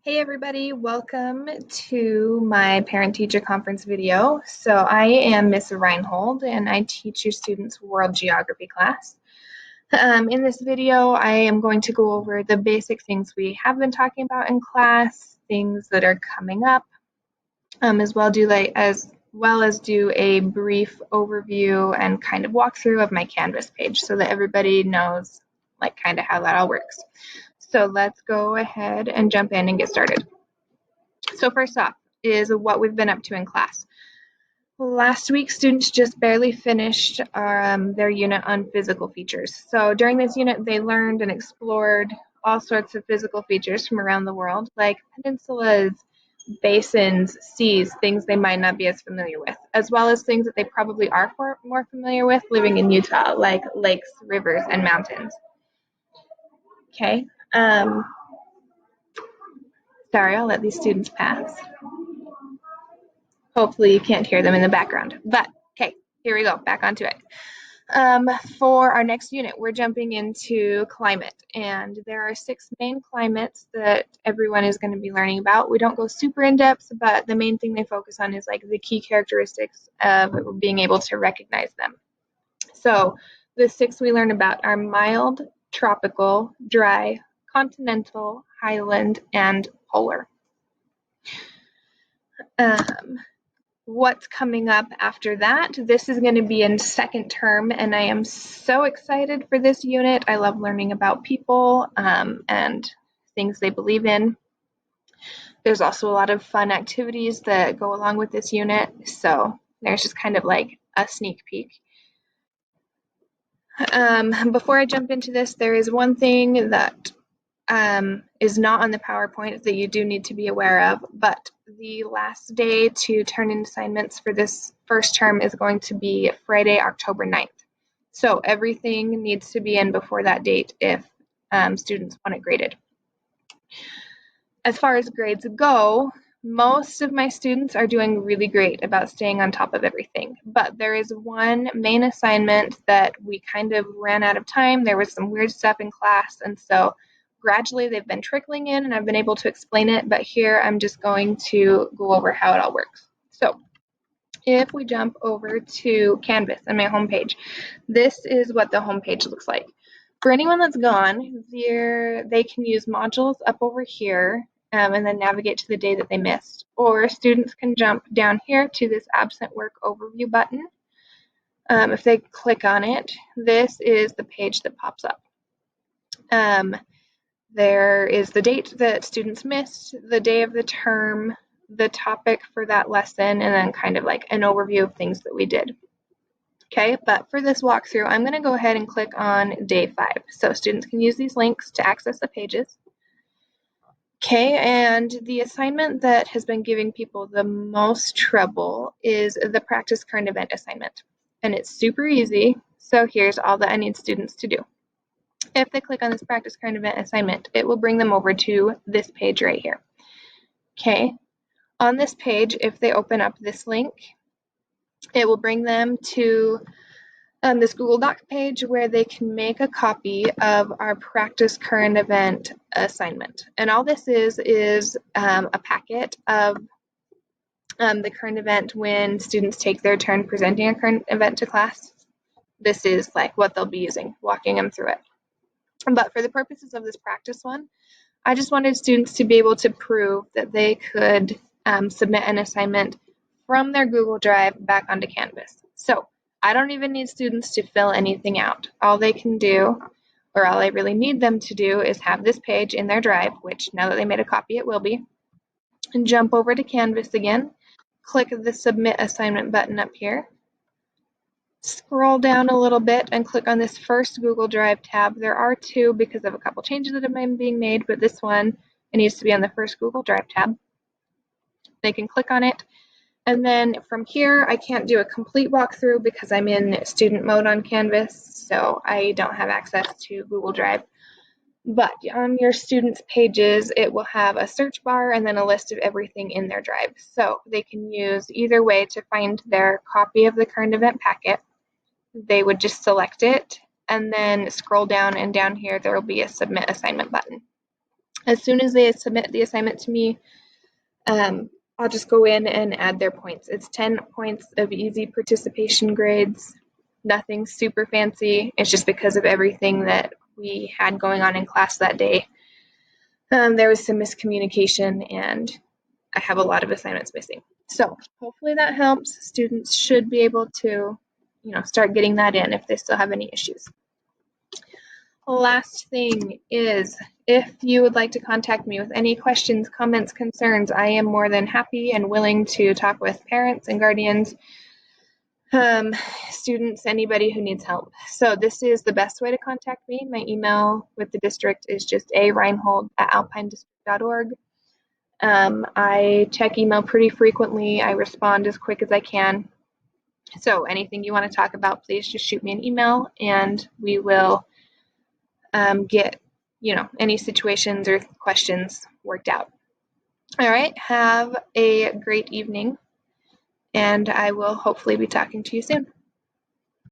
Hey everybody, welcome to my parent-teacher conference video. So I am Miss Reinhold and I teach your students world geography class. In this video, I am going to go over the basic things we have been talking about in class, things that are coming up, as well as do a brief overview and kind of walkthrough of my Canvas page so that everybody knows like kind of how that all works. So let's go ahead and jump in and get started. So first off is what we've been up to in class. Last week, students just barely finished their unit on physical features. So during this unit, they learned and explored all sorts of physical features from around the world, like peninsulas, basins, seas, things they might not be as familiar with, as well as things that they probably are more familiar with living in Utah, like lakes, rivers, and mountains. Okay. Sorry, I'll let these students pass. Hopefully you can't hear them in the background. But, okay, here we go, back onto it. For our next unit, we're jumping into climate, and there are 6 main climates that everyone is going to be learning about. We don't go super in depth, but the main thing they focus on is like the key characteristics of being able to recognize them. So the 6 we learn about are mild, tropical, dry, continental, highland, and polar. What's coming up after that? This is going to be in second term, and I am so excited for this unit. I love learning about people and things they believe in. There's also a lot of fun activities that go along with this unit, so there's just kind of like a sneak peek. Before I jump into this, there is one thing that is not on the PowerPoint that you do need to be aware of, but the last day to turn in assignments for this first term is going to be Friday, October 9th. So everything needs to be in before that date if students want it graded. As far as grades go, most of my students are doing really great about staying on top of everything, but there is one main assignment that we kind of ran out of time. There was some weird stuff in class, and so gradually they've been trickling in and I've been able to explain it, but here I'm just going to go over how it all works. So if we jump over to Canvas and my homepage, this is what the homepage looks like. For anyone that's gone, they can use modules up over here and then navigate to the day that they missed. Or students can jump down here to this absent work overview button. If they click on it, this is the page that pops up. There is the date that students missed, the day of the term, the topic for that lesson, and then kind of like an overview of things that we did. Okay, but for this walkthrough, I'm going to go ahead and click on day 5. So students can use these links to access the pages. Okay, and the assignment that has been giving people the most trouble is the practice current event assignment. And it's super easy, so here's all that I need students to do. If they click on this practice current event assignment, it will bring them over to this page right here. Okay, on this page, if they open up this link, it will bring them to this Google Doc page where they can make a copy of our practice current event assignment. And all this is a packet of the current event when students take their turn presenting a current event to class. This is like what they'll be using, walking them through it. But for the purposes of this practice one, I just wanted students to be able to prove that they could submit an assignment from their Google Drive back onto Canvas. So I don't even need students to fill anything out. All they can do, or all I really need them to do, is have this page in their drive, which now that they made a copy, it will be, and jump over to Canvas again, click the Submit Assignment button up here, scroll down a little bit and click on this first Google Drive tab. There are 2 because of a couple changes that have been being made, but this one, it needs to be on the first Google Drive tab. They can click on it, and then from here, I can't do a complete walkthrough because I'm in student mode on Canvas, so I don't have access to Google Drive. But on your students' pages, it will have a search bar and then a list of everything in their drive. So they can use either way to find their copy of the current event packet. They would just select it and then scroll down, and down here there will be a Submit Assignment button. As soon as they submit the assignment to me, I'll just go in and add their points. It's 10 points of easy participation grades, nothing super fancy. It's just because of everything that we had going on in class that day. There was some miscommunication and I have a lot of assignments missing. So hopefully that helps. Students should be able to, start getting that in if they still have any issues. Last thing is, if you would like to contact me with any questions, comments, concerns, I am more than happy and willing to talk with parents and guardians, students, anybody who needs help. So this is the best way to contact me. My email with the district is just areinhold@alpinedistrict.org. I check email pretty frequently. I respond as quick as I can. So anything you want to talk about, please just shoot me an email and we will get any situations or questions worked out. All right, have a great evening and I will hopefully be talking to you soon.